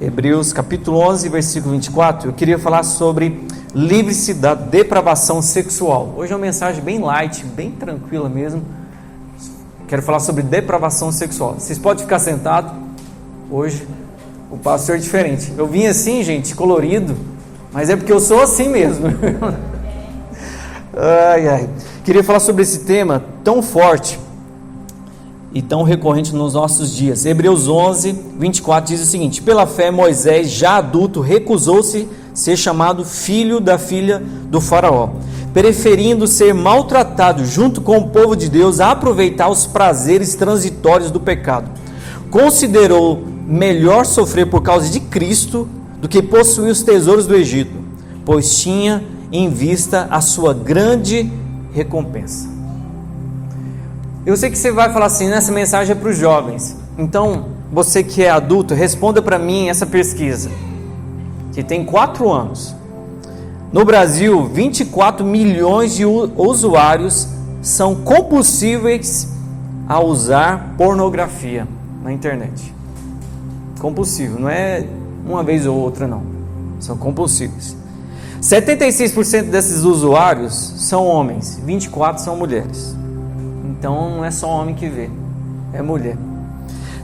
Hebreus capítulo 11, versículo 24, eu queria falar sobre livre-se da depravação sexual. Hoje é uma mensagem bem light, bem tranquila mesmo. Quero falar sobre depravação sexual. Vocês podem ficar sentados. Hoje o pastor é diferente. Eu vim assim, gente, colorido, mas é porque eu sou assim mesmo. Queria falar sobre esse tema tão forte e tão recorrente nos nossos dias. Hebreus 11, 24 diz o seguinte: pela fé Moisés, já adulto, recusou-se ser chamado filho da filha do faraó, preferindo ser maltratado junto com o povo de Deus a aproveitar os prazeres transitórios do pecado. Considerou melhor sofrer por causa de Cristo do que possuir os tesouros do Egito, pois tinha em vista a sua grande recompensa. Eu sei que você vai falar assim, nessa mensagem é para os jovens. Então, você que é adulto, responda para mim essa pesquisa, que tem 4 anos. No Brasil, 24 milhões de usuários são compulsíveis a usar pornografia na internet. Compulsivo, não é uma vez ou outra não. São compulsivos. 76% desses usuários são homens, 24% são mulheres. Então não é só homem que vê, é mulher.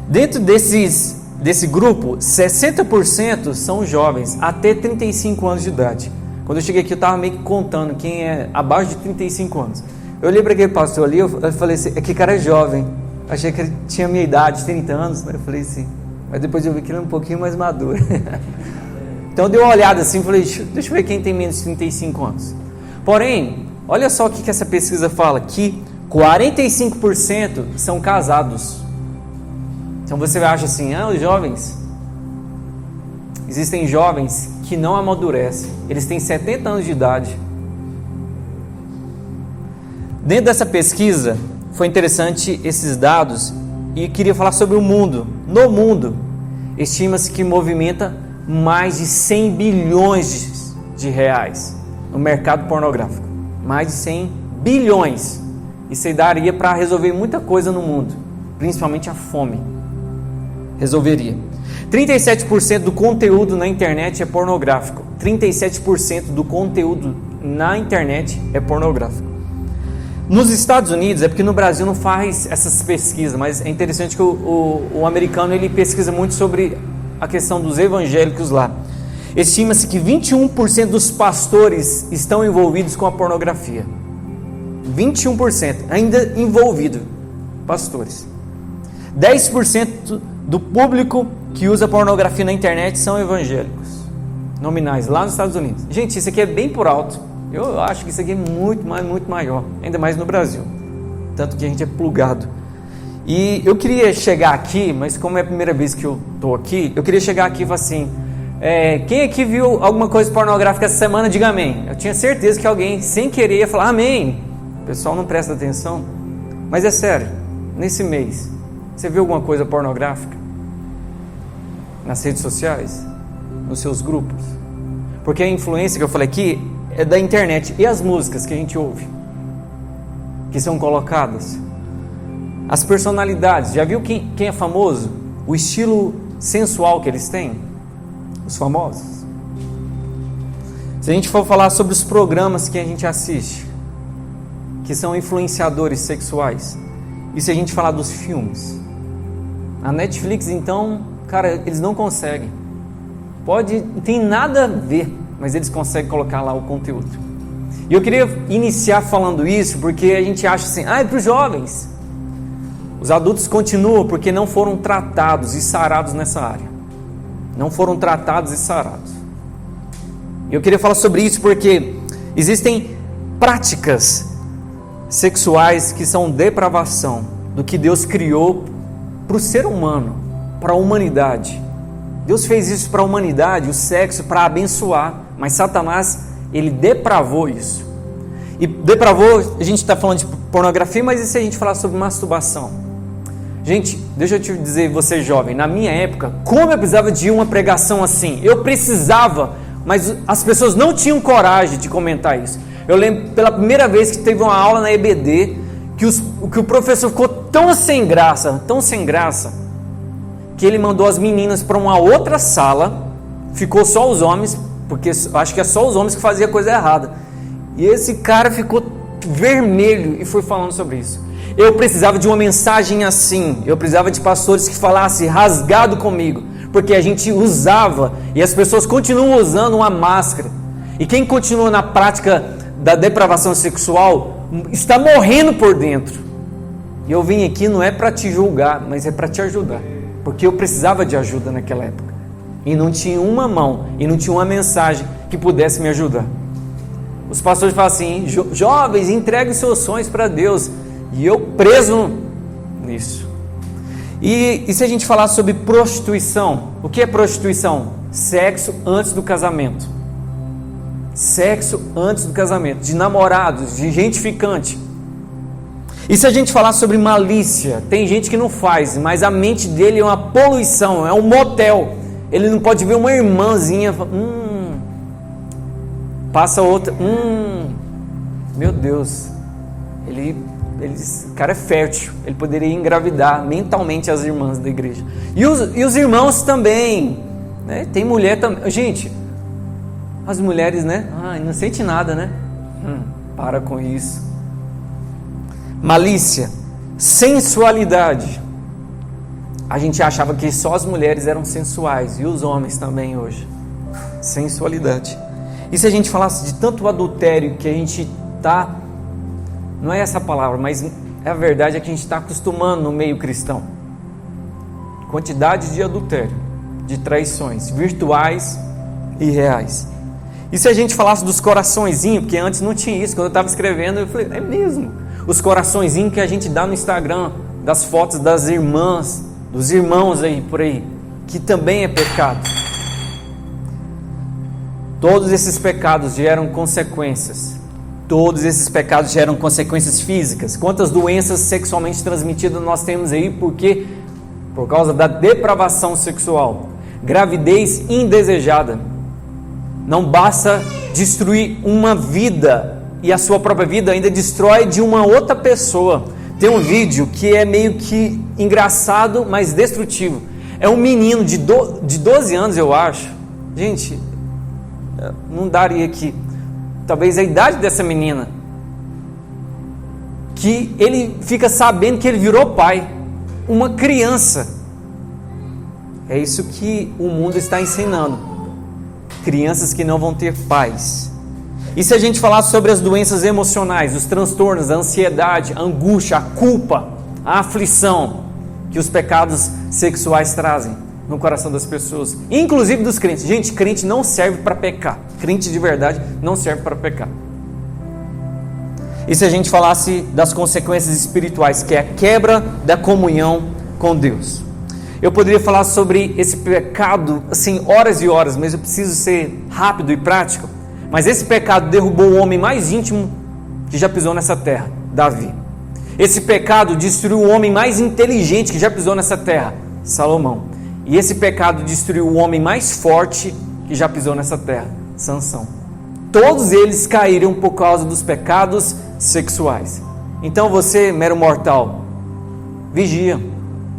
Dentro desse grupo, 60% são jovens, até 35 anos de idade. Quando eu cheguei aqui, eu estava meio que contando quem é abaixo de 35 anos. Eu olhei para aquele pastor ali, eu falei assim, aquele cara é jovem. Achei que ele tinha a minha idade, 30 anos, mas eu falei assim, mas depois eu vi que ele era um pouquinho mais maduro. Então eu dei uma olhada assim, falei, deixa eu ver quem tem menos de 35 anos. Porém, olha só o que essa pesquisa fala, que 45% são casados. Então você acha assim, os jovens, existem jovens que não amadurecem, eles têm 70 anos de idade. Dentro dessa pesquisa, foi interessante esses dados, e queria falar sobre o mundo. No mundo, estima-se que movimenta mais de 100 bilhões de reais no mercado pornográfico. Mais de 100 bilhões. Isso aí daria para resolver muita coisa no mundo, principalmente a fome. Resolveria. 37% do conteúdo na internet é pornográfico. 37% do conteúdo na internet é pornográfico. Nos Estados Unidos, é porque no Brasil não faz essas pesquisas, mas é interessante que o americano ele pesquisa muito sobre a questão dos evangélicos lá. Estima-se que 21% dos pastores estão envolvidos com a pornografia. 21% ainda envolvido, pastores. 10% do público que usa pornografia na internet são evangélicos, nominais, lá nos Estados Unidos. Gente, isso aqui é bem por alto. Eu acho que isso aqui é muito maior, ainda mais no Brasil. Tanto que a gente é plugado. E eu queria chegar aqui, mas como é a primeira vez que eu estou aqui, eu queria chegar aqui e falar assim, quem aqui viu alguma coisa pornográfica essa semana, diga amém. Eu tinha certeza que alguém, sem querer, ia falar amém. O pessoal não presta atenção. Mas é sério, nesse mês, você viu alguma coisa pornográfica? Nas redes sociais? Nos seus grupos? Porque a influência que eu falei aqui é da internet. E as músicas que a gente ouve? Que são colocadas? As personalidades, já viu quem é famoso? O estilo sensual que eles têm? Os famosos. Se a gente for falar sobre os programas que a gente assiste, que são influenciadores sexuais, e se a gente falar dos filmes, a Netflix então, cara, eles não conseguem. Não tem nada a ver, mas eles conseguem colocar lá o conteúdo. E eu queria iniciar falando isso, porque a gente acha assim, é para os jovens. Os adultos continuam porque não foram tratados e sarados nessa área. Não foram tratados e sarados. E eu queria falar sobre isso porque existem práticas sexuais que são depravação do que Deus criou para o ser humano, para a humanidade. Deus fez isso para a humanidade, o sexo, para abençoar, mas Satanás, ele depravou isso. E depravou, a gente está falando de pornografia, mas e se a gente falar sobre masturbação? Gente, deixa eu te dizer, você jovem, na minha época, como eu precisava de uma pregação assim? Eu precisava, mas as pessoas não tinham coragem de comentar isso. Eu lembro pela primeira vez que teve uma aula na EBD, que o professor ficou tão sem graça, que ele mandou as meninas para uma outra sala, ficou só os homens, porque acho que é só os homens que faziam coisa errada. E esse cara ficou vermelho e foi falando sobre isso. Eu precisava de uma mensagem assim, eu precisava de pastores que falassem rasgado comigo, porque a gente usava, e as pessoas continuam usando uma máscara, e quem continua na prática da depravação sexual está morrendo por dentro. E eu vim aqui não é para te julgar, mas é para te ajudar, porque eu precisava de ajuda naquela época, e não tinha uma mão, e não tinha uma mensagem que pudesse me ajudar. Os pastores falam assim: jovens, entreguem seus sonhos para Deus, e eu preso nisso. E se a gente falar sobre prostituição, o que é prostituição? Sexo antes do casamento. Sexo antes do casamento, de namorados, de gente ficante. E se a gente falar sobre malícia, tem gente que não faz, mas a mente dele é uma poluição, é um motel. Ele não pode ver uma irmãzinha, passa outra, meu Deus, o cara é fértil, ele poderia engravidar mentalmente as irmãs da igreja. E os irmãos também, né? Tem mulher também. Gente, as mulheres, né? Não sente nada, né? Para com isso. Malícia, sensualidade. A gente achava que só as mulheres eram sensuais, e os homens também hoje. Sensualidade. E se a gente falasse de tanto adultério que a gente está... Não é essa palavra, mas a verdade é que a gente está acostumando no meio cristão. Quantidade de adultério, de traições virtuais e reais. E se a gente falasse dos coraçõezinhos, porque antes não tinha isso, quando eu estava escrevendo, eu falei, é mesmo. Os coraçõezinhos que a gente dá no Instagram, das fotos das irmãs, dos irmãos aí, por aí, que também é pecado. Todos esses pecados geram consequências. Todos esses pecados geram consequências físicas. Quantas doenças sexualmente transmitidas nós temos aí por causa da depravação sexual? Gravidez indesejada. Não basta destruir uma vida e a sua própria vida, ainda destrói de uma outra pessoa. Tem um vídeo que é meio que engraçado, mas destrutivo. É um menino de 12 anos, eu acho. Gente, não daria aqui. Talvez a idade dessa menina, que ele fica sabendo que ele virou pai, uma criança. É isso que o mundo está ensinando, crianças que não vão ter pais. E se a gente falar sobre as doenças emocionais, os transtornos, a ansiedade, a angústia, a culpa, a aflição que os pecados sexuais trazem no coração das pessoas, inclusive dos crentes. Gente, crente não serve para pecar. Crente de verdade não serve para pecar. E se a gente falasse das consequências espirituais, que é a quebra da comunhão com Deus? Eu poderia falar sobre esse pecado, assim, horas e horas, mas eu preciso ser rápido e prático. Mas esse pecado derrubou o homem mais íntimo que já pisou nessa terra, Davi. Esse pecado destruiu o homem mais inteligente que já pisou nessa terra, Salomão. E esse pecado destruiu o homem mais forte que já pisou nessa terra, Sansão. Todos eles caíram por causa dos pecados sexuais. Então você, mero mortal, vigia,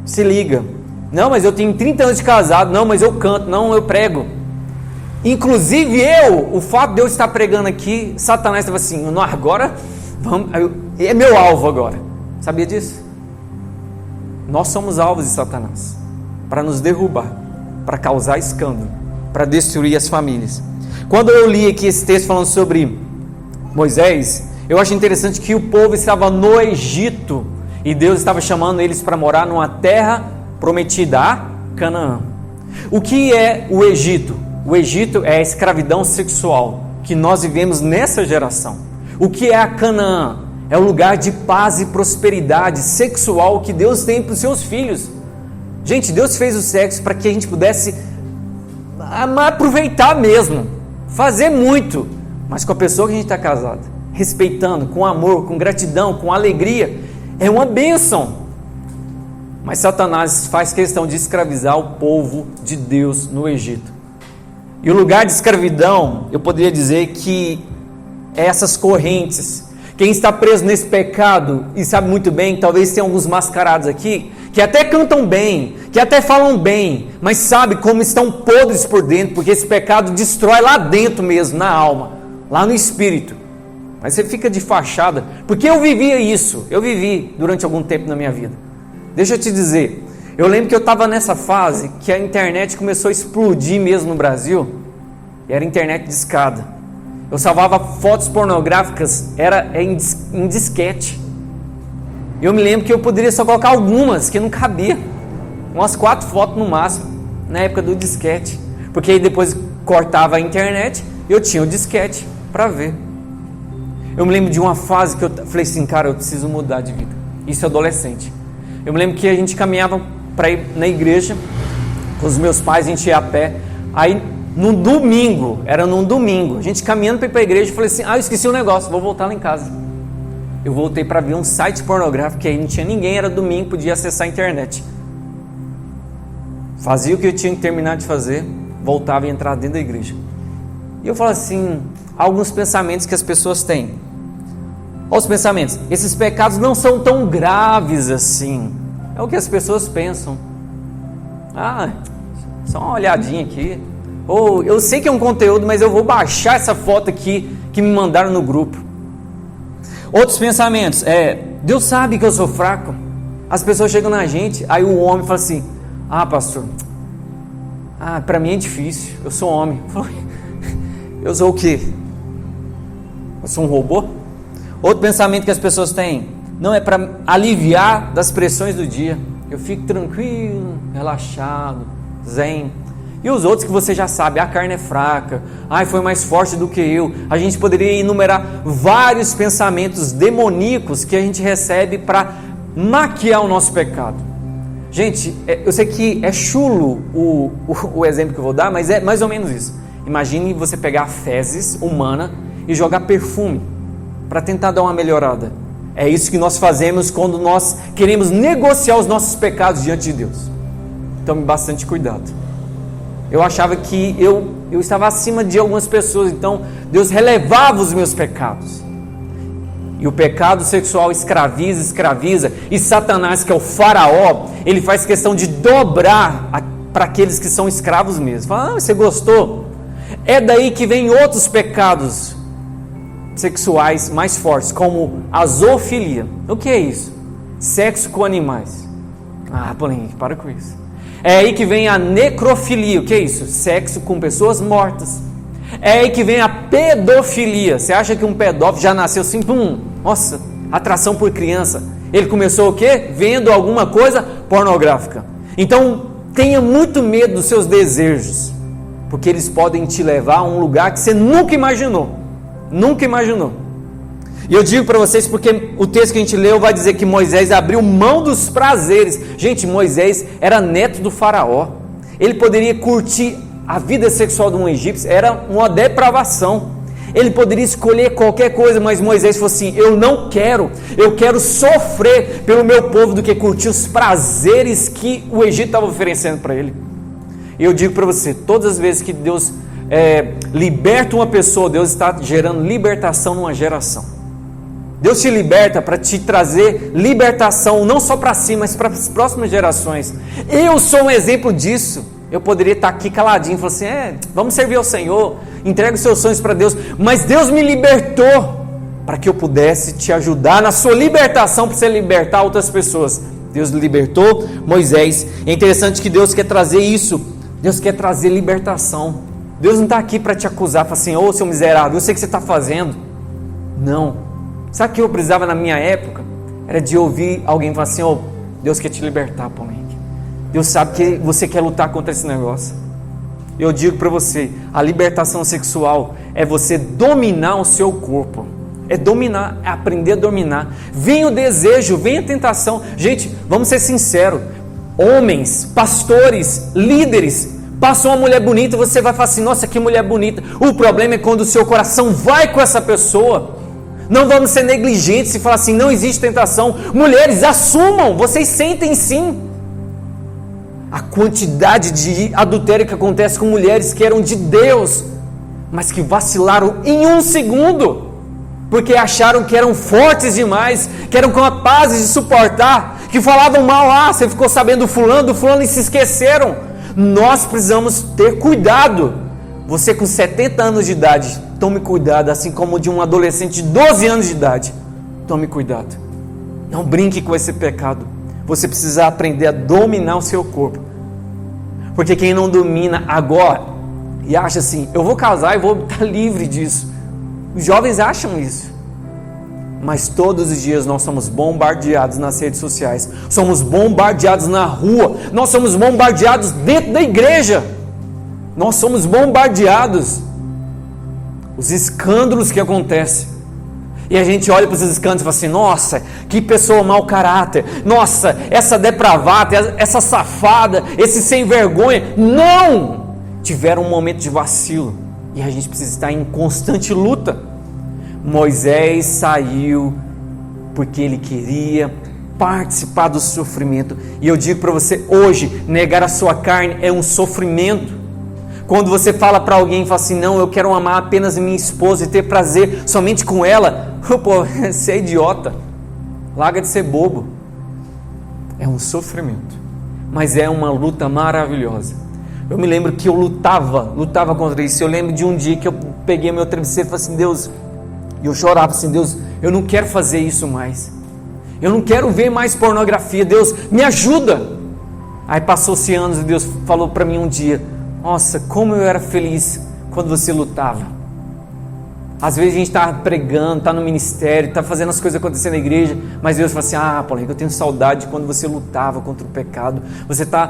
se liga. Não, mas eu tenho 30 anos de casado. Não, mas eu canto. Não, eu prego. Inclusive o fato de eu estar pregando aqui, Satanás estava assim, não, agora, é meu alvo agora. Sabia disso? Nós somos alvos de Satanás, para nos derrubar, para causar escândalo, para destruir as famílias. Quando eu li aqui esse texto falando sobre Moisés, eu achei interessante que o povo estava no Egito, e Deus estava chamando eles para morar numa terra prometida a Canaã. O que é o Egito? O Egito é a escravidão sexual que nós vivemos nessa geração. O que é a Canaã? É o lugar de paz e prosperidade sexual que Deus tem para os seus filhos. Gente, Deus fez o sexo para que a gente pudesse aproveitar mesmo, fazer muito, mas com a pessoa que a gente está casado, respeitando, com amor, com gratidão, com alegria, é uma bênção. Mas Satanás faz questão de escravizar o povo de Deus no Egito. E o lugar de escravidão, eu poderia dizer que é essas correntes. Quem está preso nesse pecado e sabe muito bem, talvez tenha alguns mascarados aqui, que até cantam bem, que até falam bem, mas sabe como estão podres por dentro, porque esse pecado destrói lá dentro mesmo, na alma, lá no espírito. Mas você fica de fachada, porque eu vivia isso, eu vivi durante algum tempo na minha vida. Deixa eu te dizer, eu lembro que eu estava nessa fase que a internet começou a explodir mesmo no Brasil, e era internet de escada. Eu salvava fotos pornográficas, em disquete. Eu me lembro que eu poderia só colocar algumas, que não cabia. Umas 4 fotos no máximo, na época do disquete. Porque aí depois cortava a internet, eu tinha o disquete para ver. Eu me lembro de uma fase que eu falei assim, cara, eu preciso mudar de vida. Isso adolescente. Eu me lembro que a gente caminhava para ir na igreja, com os meus pais, a gente ia a pé. Aí, num domingo, a gente caminhando para ir para a igreja, eu falei assim, eu esqueci um negócio, vou voltar lá em casa. Eu voltei para ver um site pornográfico, que aí não tinha ninguém, era domingo, podia acessar a internet. Fazia o que eu tinha que terminar de fazer, voltava e entrava dentro da igreja. E eu falo assim, alguns pensamentos que as pessoas têm. Olha os pensamentos, esses pecados não são tão graves assim. É o que as pessoas pensam. Só uma olhadinha aqui. Ou eu sei que é um conteúdo, mas eu vou baixar essa foto aqui que me mandaram no grupo. Outros pensamentos, Deus sabe que eu sou fraco. As pessoas chegam na gente, aí o homem fala assim, pastor, para mim é difícil, eu sou homem. Eu sou o quê? Eu sou um robô? Outro pensamento que as pessoas têm, não é para aliviar das pressões do dia. Eu fico tranquilo, relaxado, zen. E os outros que você já sabe, a carne é fraca, foi mais forte do que eu. A gente poderia enumerar vários pensamentos demoníacos que a gente recebe para maquiar o nosso pecado. Gente, eu sei que é chulo o exemplo que eu vou dar, mas é mais ou menos isso. Imagine você pegar fezes humana e jogar perfume para tentar dar uma melhorada. É isso que nós fazemos quando nós queremos negociar os nossos pecados diante de Deus. Tome bastante cuidado. Eu achava que eu estava acima de algumas pessoas, então Deus relevava os meus pecados. E o pecado sexual escraviza, e Satanás, que é o faraó, ele faz questão de dobrar para aqueles que são escravos mesmo. Fala, você gostou? É daí que vem outros pecados sexuais mais fortes, como a zoofilia. O que é isso? Sexo com animais. Paulinho, para com isso. É aí que vem a necrofilia. O que é isso? Sexo com pessoas mortas. É aí que vem a pedofilia. Você acha que um pedófilo já nasceu assim, nossa, atração por criança. Ele começou o quê? Vendo alguma coisa pornográfica. Então, tenha muito medo dos seus desejos, porque eles podem te levar a um lugar que você nunca imaginou. Nunca imaginou. E eu digo para vocês porque o texto que a gente leu vai dizer que Moisés abriu mão dos prazeres. Gente, Moisés era neto do faraó. Ele poderia curtir a vida sexual de um egípcio, era uma depravação. Ele poderia escolher qualquer coisa, mas Moisés falou assim, eu quero sofrer pelo meu povo do que curtir os prazeres que o Egito estava oferecendo para ele. E eu digo para você, todas as vezes que Deus liberta uma pessoa, Deus está gerando libertação numa geração. Deus te liberta para te trazer libertação, não só para si, mas para as próximas gerações. Eu sou um exemplo disso. Eu poderia estar aqui caladinho, falar assim, vamos servir ao Senhor, entrega os seus sonhos para Deus. Mas Deus me libertou para que eu pudesse te ajudar na sua libertação, para você libertar outras pessoas. Deus libertou Moisés. É interessante que Deus quer trazer isso. Deus quer trazer libertação. Deus não está aqui para te acusar, falar assim, seu miserável, eu sei o que você está fazendo. Não. Sabe o que eu precisava na minha época? Era de ouvir alguém falar assim, Deus quer te libertar, Paulinho. Deus sabe que você quer lutar contra esse negócio. Eu digo para você, a libertação sexual é você dominar o seu corpo. É dominar, é aprender a dominar. Vem o desejo, vem a tentação. Gente, vamos ser sinceros. Homens, pastores, líderes, passou uma mulher bonita, você vai falar assim, nossa, que mulher bonita. O problema é quando o seu coração vai com essa pessoa. Não vamos ser negligentes e falar assim, não existe tentação. Mulheres, assumam, vocês sentem sim. A quantidade de adultério que acontece com mulheres que eram de Deus, mas que vacilaram em 1 segundo, porque acharam que eram fortes demais, que eram capazes de suportar. que falavam mal, você ficou sabendo do fulano e se esqueceram. Nós precisamos ter cuidado. Você com 70 anos de idade, tome cuidado, assim como de um adolescente de 12 anos de idade. Tome cuidado. Não brinque com esse pecado. Você precisa aprender a dominar o seu corpo. Porque quem não domina agora e acha assim, eu vou casar e vou estar livre disso. Os jovens acham isso. Mas todos os dias nós somos bombardeados nas redes sociais. Somos bombardeados na rua. Nós somos bombardeados dentro da igreja. Nós somos bombardeados. Os escândalos que acontecem. E a gente olha para esses escândalos e fala assim, nossa, que pessoa mau caráter. Nossa, essa depravada, essa safada, esse sem vergonha. Não! Tiveram um momento de vacilo. E a gente precisa estar em constante luta. Moisés saiu porque ele queria participar do sofrimento. E eu digo para você, hoje, negar a sua carne é um sofrimento. Quando você fala para alguém e fala assim, não, eu quero amar apenas minha esposa e ter prazer somente com ela, pô, você é idiota, larga de ser bobo. É um sofrimento, mas é uma luta maravilhosa. Eu me lembro que eu lutava contra isso. Eu lembro de um dia que eu peguei meu travesseiro e falei assim, Deus, e eu chorava assim, Deus, eu não quero fazer isso mais, eu não quero ver mais pornografia, Deus, me ajuda. Aí passou-se anos e Deus falou para mim um dia, nossa, como eu era feliz quando você lutava. Às vezes a gente está pregando, está no ministério, está fazendo as coisas acontecer na igreja, mas Deus fala assim, Paulo, eu tenho saudade de quando você lutava contra o pecado, você está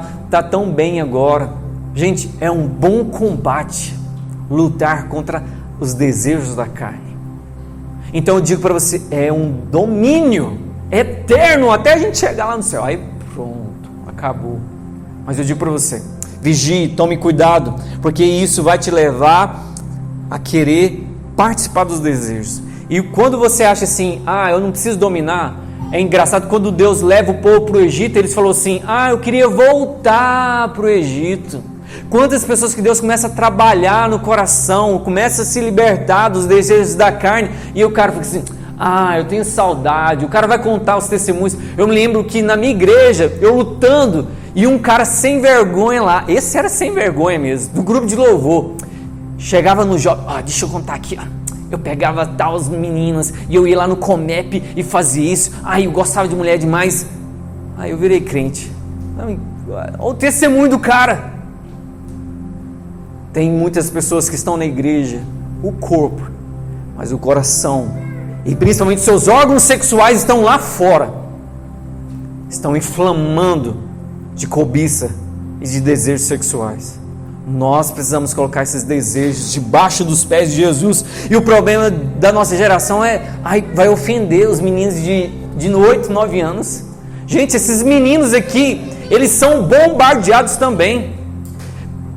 tão bem agora. Gente, é um bom combate lutar contra os desejos da carne. Então eu digo para você, é um domínio eterno até a gente chegar lá no céu. Aí pronto, acabou. Mas eu digo para você, vigie, tome cuidado, porque isso vai te levar a querer participar dos desejos. E quando você acha assim, eu não preciso dominar, é engraçado, quando Deus leva o povo para o Egito, eles falaram assim, eu queria voltar para o Egito. Quantas pessoas que Deus começa a trabalhar no coração, começa a se libertar dos desejos da carne, e o cara fica assim, eu tenho saudade, o cara vai contar os testemunhos. Eu me lembro que na minha igreja, eu lutando, e um cara sem vergonha lá, esse era sem vergonha mesmo, do grupo de louvor, chegava no jovem, deixa eu contar aqui, eu pegava tais meninas, e eu ia lá no Comep e fazia isso, eu gostava de mulher demais, eu virei crente. Olha o testemunho do cara. Tem muitas pessoas que estão na igreja, o corpo, mas o coração, e principalmente seus órgãos sexuais estão lá fora, estão inflamando de cobiça e de desejos sexuais. Nós precisamos colocar esses desejos debaixo dos pés de Jesus. E o problema da nossa geração vai ofender os meninos de 8, 9 anos. Gente, esses meninos aqui, eles são bombardeados também.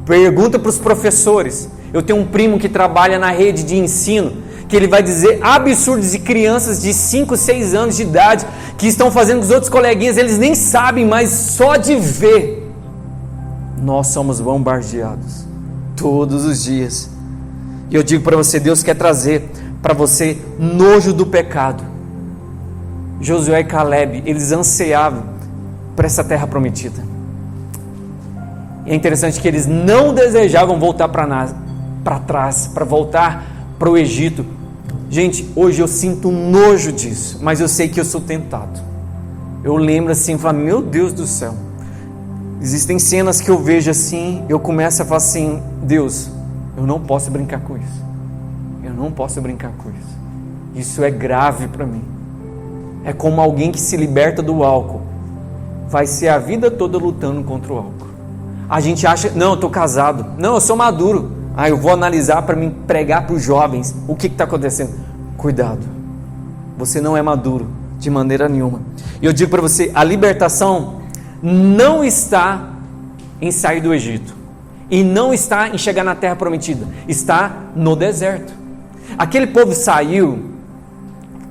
Pergunta para os professores. Eu tenho um primo que trabalha na rede de ensino, que ele vai dizer absurdos de crianças de 5, 6 anos de idade, que estão fazendo com os outros coleguinhas, eles nem sabem, mas só de ver, nós somos bombardeados todos os dias. E eu digo para você, Deus quer trazer para você nojo do pecado. Josué e Caleb, eles ansiavam para essa terra prometida. E é interessante que eles não desejavam voltar para trás, para voltar para o Egito. Gente, hoje eu sinto nojo disso, mas eu sei que eu sou tentado. Eu lembro assim, falo, meu Deus do céu. Existem cenas que eu vejo assim, eu começo a falar assim, Deus, eu não posso brincar com isso. Eu não posso brincar com isso. Isso é grave para mim. É como alguém que se liberta do álcool. Vai ser a vida toda lutando contra o álcool. A gente acha, não, eu estou casado. Não, eu sou maduro. Eu vou analisar para me pregar para os jovens. O que está acontecendo? Cuidado. Você não é maduro de maneira nenhuma. E eu digo para você, a libertação não está em sair do Egito. E não está em chegar na terra prometida. Está no deserto. Aquele povo saiu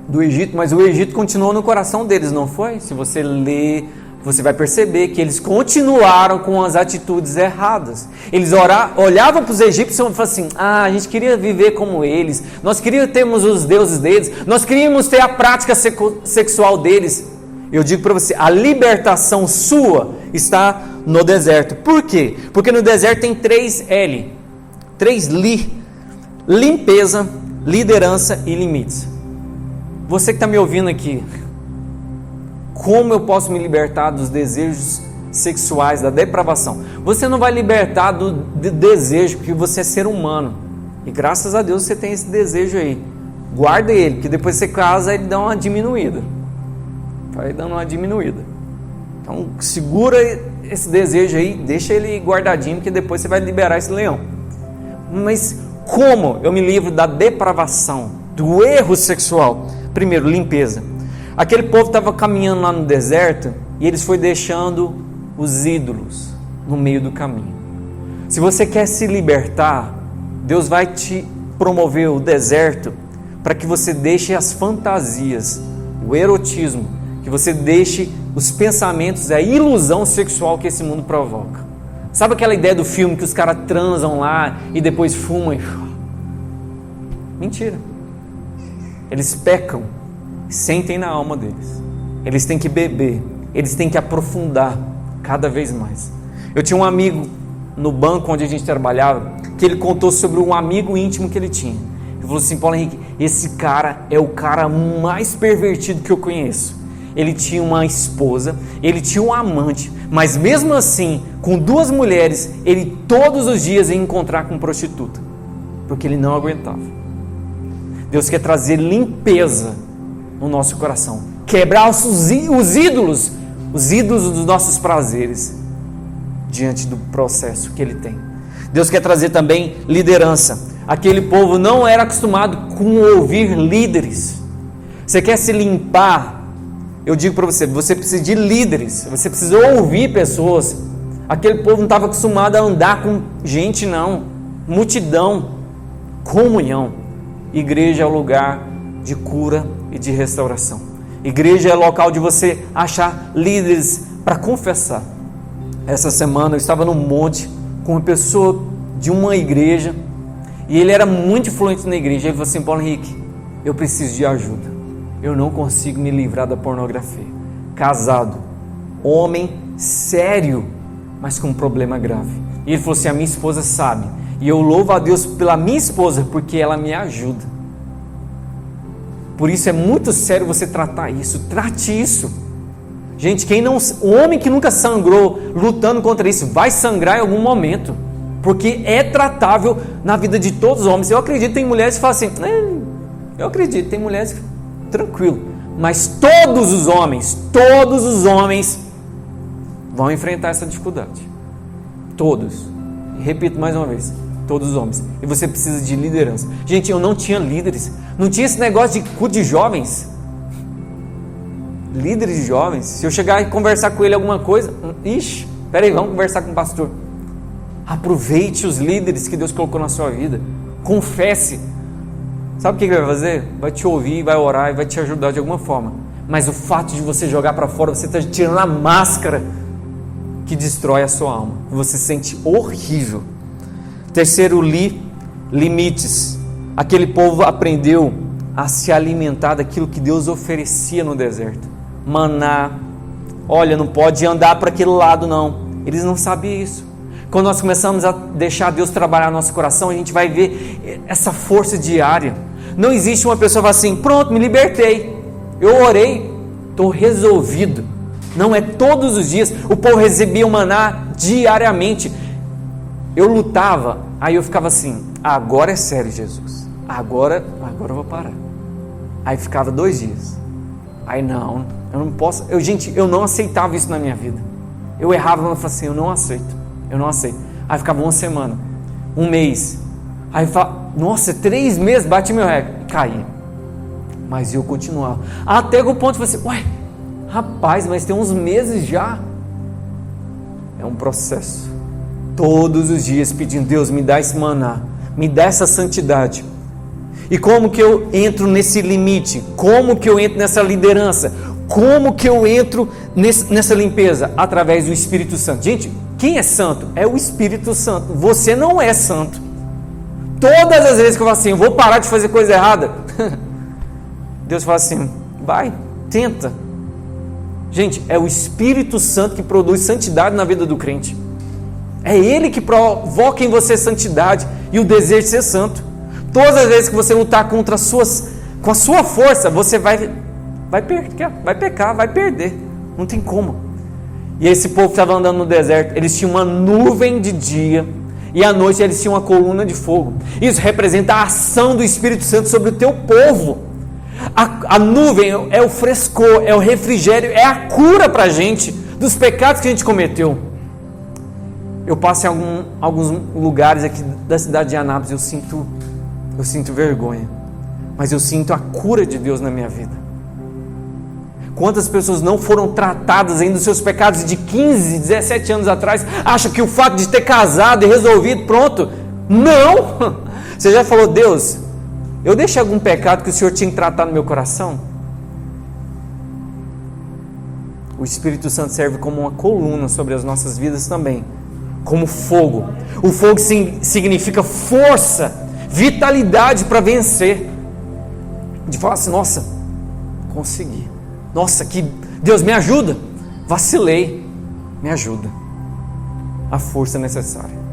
do Egito, mas o Egito continuou no coração deles, não foi? Se você ler, você vai perceber que eles continuaram com as atitudes erradas. Eles olhavam para os egípcios e falavam assim, a gente queria viver como eles, nós queríamos termos os deuses deles, nós queríamos ter a prática sexual deles. Eu digo para você, a libertação sua está no deserto. Por quê? Porque no deserto tem 3 L, 3 li: limpeza, liderança e limites. Você que está me ouvindo aqui, como eu posso me libertar dos desejos sexuais, da depravação? Você não vai libertar do desejo, porque você é ser humano. E graças a Deus você tem esse desejo aí. Guarda ele, porque depois você casa, ele dá uma diminuída. Vai dando uma diminuída. Então segura esse desejo aí, deixa ele guardadinho, porque depois você vai liberar esse leão. Mas como eu me livro da depravação, do erro sexual? Primeiro, limpeza. Aquele povo estava caminhando lá no deserto e eles foram deixando os ídolos no meio do caminho. Se você quer se libertar, Deus vai te promover o deserto para que você deixe as fantasias, o erotismo, que você deixe os pensamentos, a ilusão sexual que esse mundo provoca. Sabe aquela ideia do filme que os caras transam lá e depois fumam? Mentira. Eles pecam, sentem na alma deles. Eles têm que beber, eles têm que aprofundar cada vez mais. Eu tinha um amigo no banco onde a gente trabalhava, que ele contou sobre um amigo íntimo que ele tinha. Ele falou assim: Paulo Henrique, esse cara é o cara mais pervertido que eu conheço. Ele tinha uma esposa, ele tinha um amante, mas mesmo assim, com 2 mulheres, ele todos os dias ia encontrar com prostituta, porque ele não aguentava. Deus quer trazer limpeza no nosso coração, quebrar os ídolos dos nossos prazeres, diante do processo que Ele tem. Deus quer trazer também liderança. Aquele povo não era acostumado com ouvir líderes. Você quer se limpar? Eu digo para você, você precisa de líderes, você precisa ouvir pessoas. Aquele povo não estava acostumado a andar com gente não, multidão, comunhão. Igreja é o lugar de cura e de restauração. Igreja é o local de você achar líderes para confessar. Essa semana eu estava num monte com uma pessoa de uma igreja e ele era muito influente na igreja. Ele falou assim: Paulo Henrique, eu preciso de ajuda. Eu não consigo me livrar da pornografia. Casado, homem sério, mas com um problema grave. E ele falou assim: a minha esposa sabe. E eu louvo a Deus pela minha esposa, porque ela me ajuda. Por isso é muito sério você tratar isso. Trate isso. Gente, o homem que nunca sangrou lutando contra isso, vai sangrar em algum momento. Porque é tratável na vida de todos os homens. Eu acredito que tem mulheres que falam assim, eu acredito, tem mulheres que tranquilo. Mas todos os homens vão enfrentar essa dificuldade. Todos. E repito mais uma vez, todos os homens. E você precisa de liderança. Gente, eu não tinha líderes. Não tinha esse negócio de culto de jovens. Líderes de jovens. Se eu chegar e conversar com ele alguma coisa, peraí, vamos conversar com o pastor. Aproveite os líderes que Deus colocou na sua vida. Confesse. Sabe o que ele vai fazer? Vai te ouvir, vai orar e vai te ajudar de alguma forma. Mas o fato de você jogar para fora, você está tirando a máscara que destrói a sua alma. Você se sente horrível. Terceiro, limites. Aquele povo aprendeu a se alimentar daquilo que Deus oferecia no deserto. Maná. Olha, não pode andar para aquele lado não. Eles não sabiam isso. Quando nós começamos a deixar Deus trabalhar no nosso coração, a gente vai ver essa força diária. Não existe uma pessoa que fala assim: pronto, me libertei, eu orei, estou resolvido. Não é todos os dias. O povo recebia o maná diariamente. Eu lutava, aí eu ficava assim: agora é sério, Jesus, agora eu vou parar. Aí ficava 2 dias. Aí não, eu não posso. Eu não aceitava isso na minha vida. Eu errava, mas eu falava assim: eu não aceito. Aí ficava 1 semana, 1 mês. Aí eu falava: nossa, 3 meses, bati meu recorde. Caí. Mas eu continuava. Até o ponto de você: ué, rapaz, mas tem uns meses já. É um processo. Todos os dias pedindo: Deus, me dá esse maná, me dá essa santidade. E como que eu entro nesse limite? Como que eu entro nessa liderança? Como que eu entro nessa limpeza? Através do Espírito Santo. Gente, quem é santo? É o Espírito Santo. Você não é santo. Todas as vezes que eu falo assim: eu vou parar de fazer coisa errada, Deus fala assim: vai, tenta. Gente, é o Espírito Santo que produz santidade na vida do crente. É Ele que provoca em você santidade e o desejo de ser santo. Todas as vezes que você lutar com a sua força, você vai pecar, vai perder. Não tem como. E esse povo estava andando no deserto, eles tinham uma nuvem de dia e à noite eles tinham uma coluna de fogo. Isso representa a ação do Espírito Santo sobre o teu povo. A nuvem é o frescor, é o refrigério, é a cura para a gente dos pecados que a gente cometeu. Eu passo em alguns lugares aqui da cidade de Anápolis, eu sinto vergonha, mas eu sinto a cura de Deus na minha vida. Quantas pessoas não foram tratadas ainda dos seus pecados de 15, 17 anos atrás, acham que o fato de ter casado e resolvido, pronto, não! Você já falou, Deus, eu deixei algum pecado que o Senhor tinha que tratar no meu coração? O Espírito Santo serve como uma coluna sobre as nossas vidas também, como fogo. O fogo significa força, vitalidade para vencer. De falar assim, nossa, consegui. Nossa, que Deus me ajuda. Vacilei, me ajuda. A força necessária.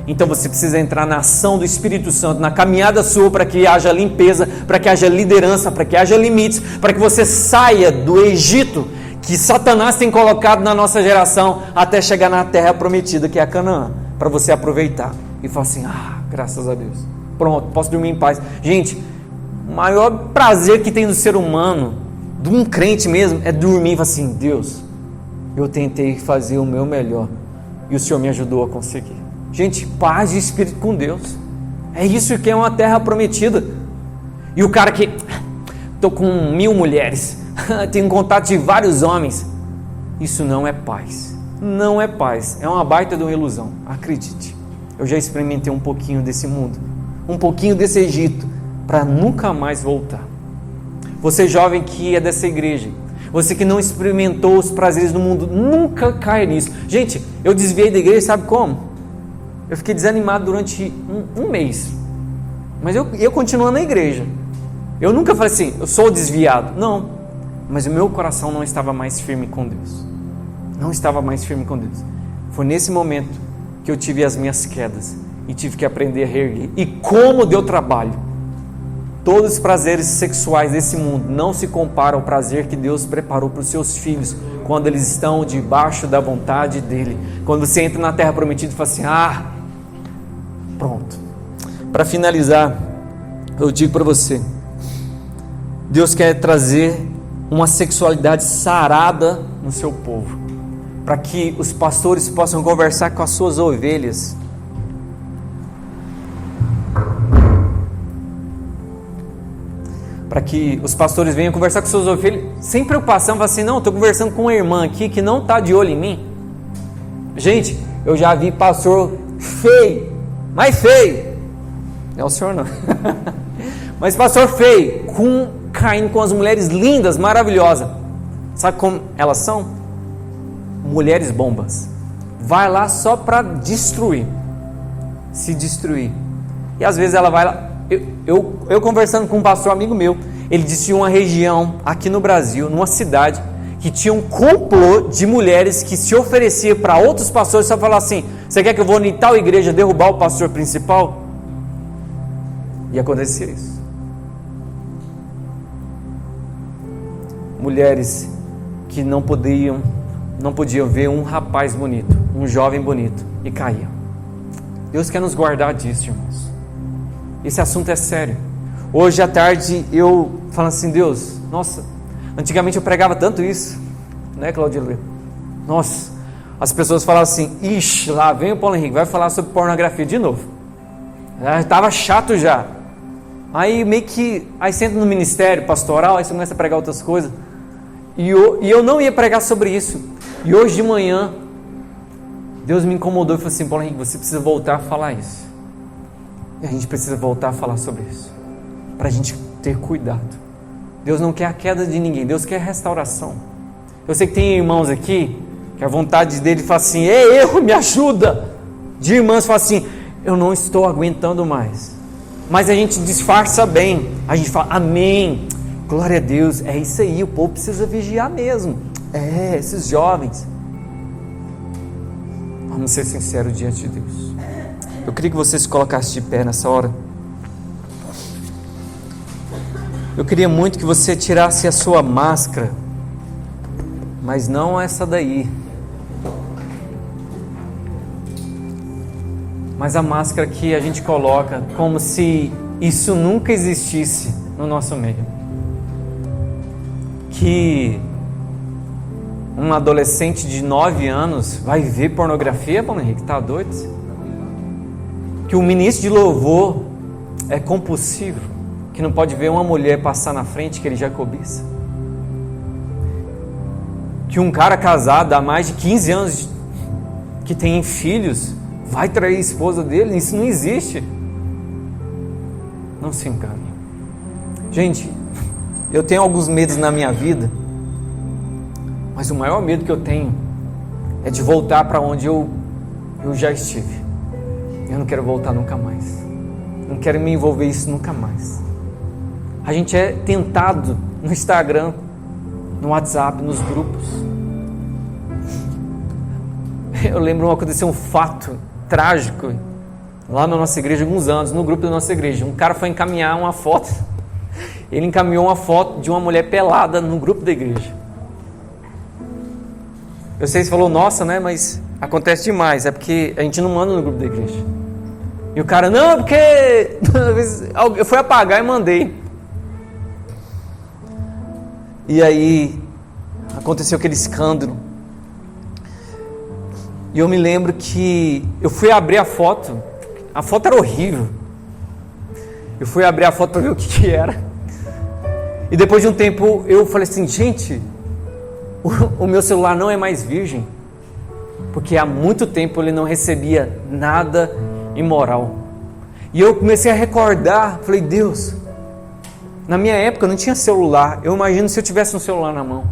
Então você precisa entrar na ação do Espírito Santo, na caminhada sua, para que haja limpeza, para que haja liderança, para que haja limites, para que você saia do Egito que Satanás tem colocado na nossa geração, até chegar na terra prometida, que é a Canaã, para você aproveitar e falar assim, graças a Deus, pronto, posso dormir em paz. Gente, o maior prazer que tem do ser humano, de um crente mesmo, é dormir e falar assim, Deus, eu tentei fazer o meu melhor e o Senhor me ajudou a conseguir. Gente, paz de espírito com Deus, é isso que é uma terra prometida. E o cara que, estou com 1000 mulheres, tenho contato de vários homens, isso não é paz, não é paz, é uma baita de uma ilusão, acredite. Eu já experimentei um pouquinho desse mundo, um pouquinho desse Egito, para nunca mais voltar. Você jovem que é dessa igreja, você que não experimentou os prazeres do mundo, nunca caia nisso. Gente, eu desviei da igreja, sabe como? Eu fiquei desanimado durante um mês, mas eu continuo na igreja. Eu nunca falei assim, eu sou desviado, não, mas o meu coração não estava mais firme com Deus, não estava mais firme com Deus. Foi nesse momento que eu tive as minhas quedas e tive que aprender a reerguer. E como deu trabalho. Todos os prazeres sexuais desse mundo não se comparam ao prazer que Deus preparou para os seus filhos quando eles estão debaixo da vontade dEle. Quando você entra na terra prometida e fala assim, pronto. Para finalizar, eu digo para você, Deus quer trazer uma sexualidade sarada no seu povo, para que os pastores possam conversar com as suas ovelhas. Para que os pastores venham conversar com suas ovelhas sem preocupação, falar assim, não, estou conversando com uma irmã aqui que não está de olho em mim. Gente, eu já vi pastor feio, mais feio, não é o senhor não, mas pastor feio, caindo com as mulheres lindas, maravilhosas. Sabe como elas são? Mulheres bombas. Vai lá só para destruir, se destruir. E às vezes ela vai lá. Eu conversando com um pastor amigo meu, ele disse uma região aqui no Brasil, numa cidade, que tinha um complô de mulheres que se oferecia para outros pastores, só falar assim, você quer que eu vou em tal igreja derrubar o pastor principal? E acontecia isso. Mulheres que não podiam ver um rapaz bonito, um jovem bonito, e caíam. Deus quer nos guardar disso, irmãos. Esse assunto é sério. Hoje à tarde eu falo assim, Deus, nossa, antigamente eu pregava tanto isso, né, Claudia? Nossa, as pessoas falavam assim, ixi, lá vem o Paulo Henrique, vai falar sobre pornografia de novo. Já estava chato já. Aí meio que, aí você entra no ministério pastoral, aí você começa a pregar outras coisas. E eu não ia pregar sobre isso. E hoje de manhã, Deus me incomodou e falou assim, Paulo Henrique, você precisa voltar a falar isso. E a gente precisa voltar a falar sobre isso, para a gente ter cuidado. Deus não quer a queda de ninguém, Deus quer a restauração. Eu sei que tem irmãos aqui, que a vontade dele fala assim, ei, eu, me ajuda. De irmãs fala assim, eu não estou aguentando mais. Mas a gente disfarça bem, a gente fala, amém, glória a Deus, é isso aí, o povo precisa vigiar mesmo. Esses jovens. Vamos ser sinceros diante de Deus. Eu queria que você se colocasse de pé nessa hora. Eu queria muito que você tirasse a sua máscara, mas não essa daí, mas a máscara que a gente coloca como se isso nunca existisse no nosso meio. Que um adolescente de 9 anos vai ver pornografia, Paulo Henrique, tá doido? Que um ministro de louvor é compulsivo, que não pode ver uma mulher passar na frente que ele já cobiça. Que um cara casado há mais de 15 anos, que tem filhos, vai trair a esposa dele. Isso não existe. Não se engane. Gente, eu tenho alguns medos na minha vida, mas o maior medo que eu tenho é de voltar para onde eu já estive. Eu não quero voltar nunca mais. Não quero me envolver isso nunca mais. A gente é tentado no Instagram, no WhatsApp, nos grupos. Eu lembro aconteceu um fato trágico lá na nossa igreja, há alguns anos, no grupo da nossa igreja. Um cara foi encaminhar uma foto. Ele encaminhou uma foto de uma mulher pelada no grupo da igreja. Eu sei que você falou, nossa, né? Mas acontece demais. É porque a gente não manda no grupo da igreja. E o cara, não, porque eu fui apagar e mandei. E aí aconteceu aquele escândalo. E eu me lembro que eu fui abrir a foto era horrível. Eu fui abrir a foto para ver o que era. E depois de um tempo eu falei assim, gente, o meu celular não é mais virgem, porque há muito tempo ele não recebia nada imoral. E eu comecei a recordar, falei, Deus, na minha época eu não tinha celular. Eu imagino se eu tivesse um celular na mão.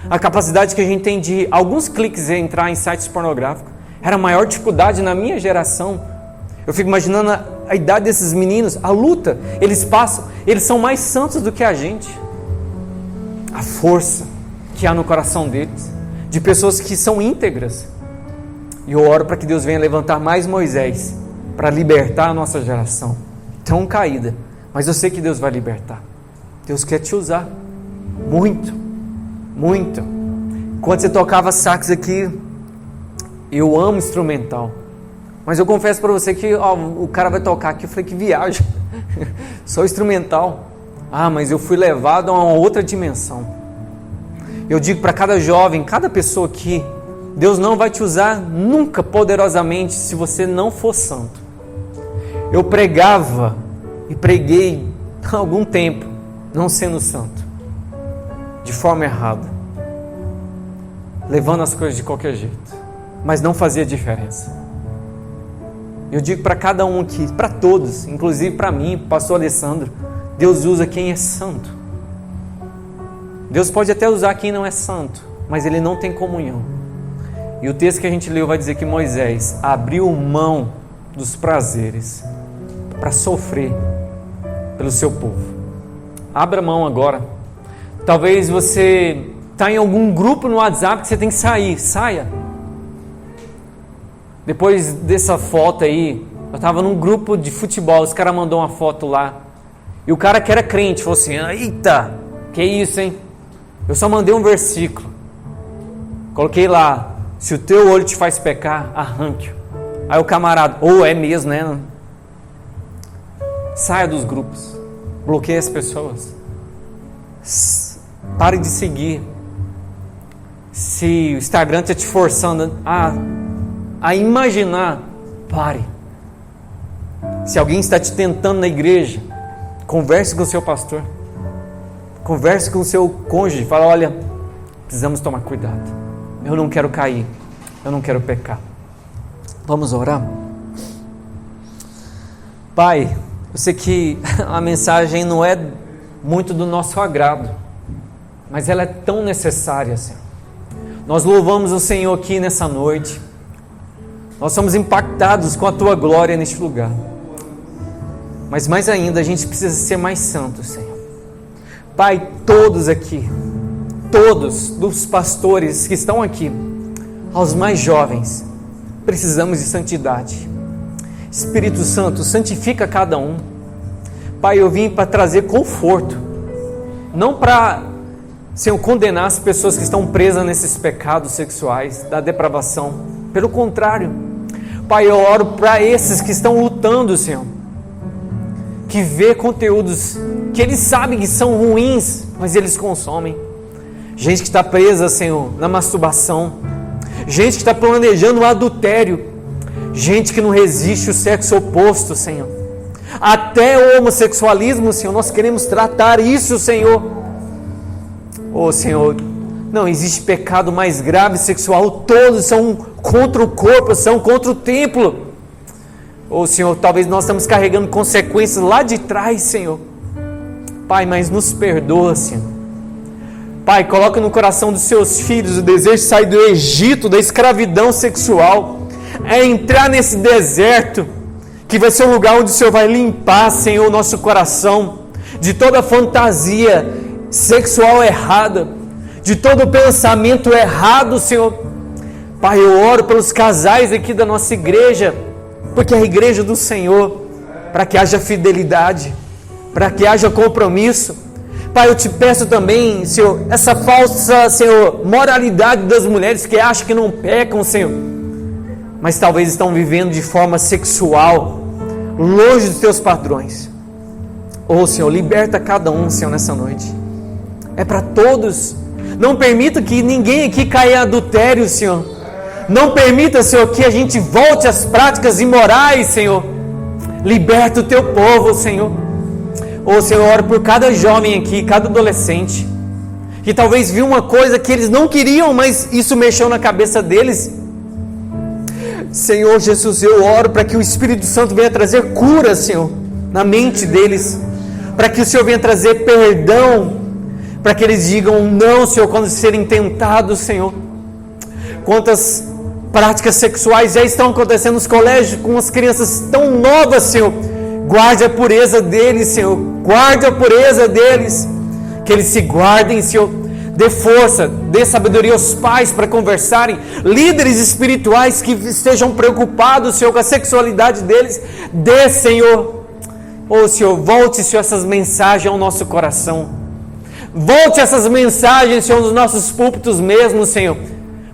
A capacidade que a gente tem de alguns cliques entrar em sites pornográficos era a maior dificuldade na minha geração. Eu fico imaginando a idade desses meninos, a luta, eles passam, eles são mais santos do que a gente. A força que há no coração deles, de pessoas que são íntegras. E eu oro para que Deus venha levantar mais Moisés para libertar a nossa geração, tão caída, mas eu sei que Deus vai libertar. Deus quer te usar muito, muito. Quando você tocava sax aqui, eu amo instrumental, mas eu confesso para você que o cara vai tocar aqui, eu falei, que viagem, só instrumental. Mas eu fui levado a uma outra dimensão. Eu digo para cada jovem, cada pessoa aqui, Deus não vai te usar nunca poderosamente se você não for santo. Eu pregava e preguei há algum tempo não sendo santo, de forma errada, levando as coisas de qualquer jeito, mas não fazia diferença. Eu digo para cada um aqui, para todos, inclusive para mim, pastor Alessandro, Deus usa quem é santo. Deus pode até usar quem não é santo, mas ele não tem comunhão. E o texto que a gente leu vai dizer que Moisés abriu mão dos prazeres para sofrer pelo seu povo. Abra mão agora. Talvez você está em algum grupo no WhatsApp que você tem que sair. Saia. Depois dessa foto aí, eu estava num grupo de futebol, os caras mandaram uma foto lá. E o cara que era crente falou assim, eita, que isso, hein? Eu só mandei um versículo. Coloquei lá, se o teu olho te faz pecar, arranque-o. Aí o camarada, é mesmo, né? Saia dos grupos. Bloqueie as pessoas. Pare de seguir. Se o Instagram está te forçando a imaginar, pare. Se alguém está te tentando na igreja, converse com o seu pastor. Converse com o seu cônjuge. Fala, olha, precisamos tomar cuidado. Eu não quero cair. Eu não quero pecar. Vamos orar? Pai, eu sei que a mensagem não é muito do nosso agrado, mas ela é tão necessária, Senhor. Nós louvamos o Senhor aqui nessa noite. Nós somos impactados com a Tua glória neste lugar. Mas mais ainda, a gente precisa ser mais santos, Senhor. Pai, todos aqui, todos, dos pastores que estão aqui, aos mais jovens, precisamos de santidade. Espírito Santo, santifica cada um. Pai, eu vim para trazer conforto, não para, Senhor, condenar as pessoas que estão presas nesses pecados sexuais, da depravação. Pelo contrário, Pai, eu oro para esses que estão lutando, Senhor, que vê conteúdos que eles sabem que são ruins, mas eles consomem. Gente que está presa, Senhor, na masturbação, gente que está planejando o adultério, gente que não resiste o sexo oposto, Senhor, até o homossexualismo, Senhor, nós queremos tratar isso, Senhor. Oh, Senhor, não existe pecado mais grave sexual, todos são contra o corpo, são contra o templo. Oh, Senhor, talvez nós estamos carregando consequências lá de trás, Senhor. Pai, mas nos perdoa, Senhor. Pai, coloca no coração dos seus filhos o desejo de sair do Egito, da escravidão sexual, é entrar nesse deserto, que vai ser um lugar onde o Senhor vai limpar, Senhor, o nosso coração, de toda fantasia sexual errada, de todo pensamento errado, Senhor. Pai, eu oro pelos casais aqui da nossa igreja, porque é a igreja do Senhor, para que haja fidelidade, para que haja compromisso. Pai, eu te peço também, Senhor, essa falsa, Senhor, moralidade das mulheres que acham que não pecam, Senhor, mas talvez estão vivendo de forma sexual, longe dos teus padrões. Oh, Senhor, liberta cada um, Senhor, nessa noite. É para todos. Não permita que ninguém aqui caia em adultério, Senhor. Não permita, Senhor, que a gente volte às práticas imorais, Senhor. Liberta o teu povo, Senhor. Oh, Senhor, eu oro por cada jovem aqui, cada adolescente, que talvez viu uma coisa que eles não queriam, mas isso mexeu na cabeça deles. Senhor Jesus, eu oro para que o Espírito Santo venha trazer cura, Senhor, na mente deles, para que o Senhor venha trazer perdão, para que eles digam não, Senhor, quando serem tentados, Senhor. Quantas práticas sexuais já estão acontecendo nos colégios com as crianças tão novas, Senhor. Guarde a pureza deles, Senhor. Guarde a pureza deles. Que eles se guardem, Senhor. Dê força, dê sabedoria aos pais para conversarem. Líderes espirituais que estejam preocupados, Senhor, com a sexualidade deles. Dê, Senhor. Oh, Senhor, volte, Senhor, essas mensagens ao nosso coração. Volte essas mensagens, Senhor, nos nossos púlpitos mesmo, Senhor,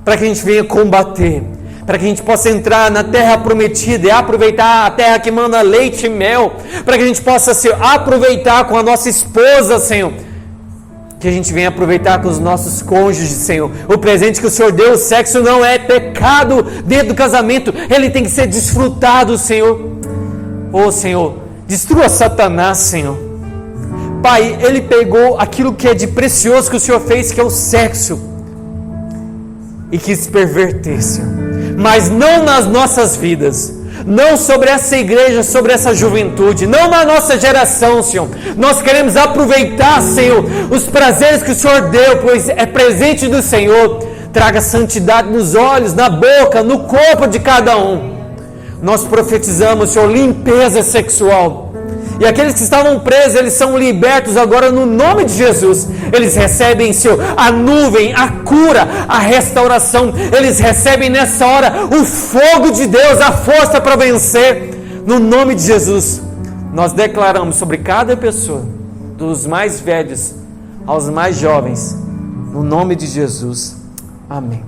para que a gente venha combater, para que a gente possa entrar na terra prometida e aproveitar a terra que manda leite e mel, para que a gente possa, Senhor, aproveitar com a nossa esposa, Senhor, que a gente venha aproveitar com os nossos cônjuges, Senhor. O presente que o Senhor deu, o sexo não é pecado dentro do casamento, ele tem que ser desfrutado, Senhor. Oh, Senhor, destrua Satanás, Senhor. Pai, ele pegou aquilo que é de precioso que o Senhor fez, que é o sexo, e quis perverter, Senhor. Mas não nas nossas vidas, não sobre essa igreja, sobre essa juventude, não na nossa geração, Senhor. Nós queremos aproveitar, Senhor, os prazeres que o Senhor deu, pois é presente do Senhor. Traga santidade nos olhos, na boca, no corpo de cada um. Nós profetizamos, Senhor, limpeza sexual. E aqueles que estavam presos, eles são libertos agora no nome de Jesus. Eles recebem, Senhor, a nuvem, a cura, a restauração. Eles recebem nessa hora o fogo de Deus, a força para vencer. No nome de Jesus, nós declaramos sobre cada pessoa, dos mais velhos aos mais jovens, no nome de Jesus. Amém.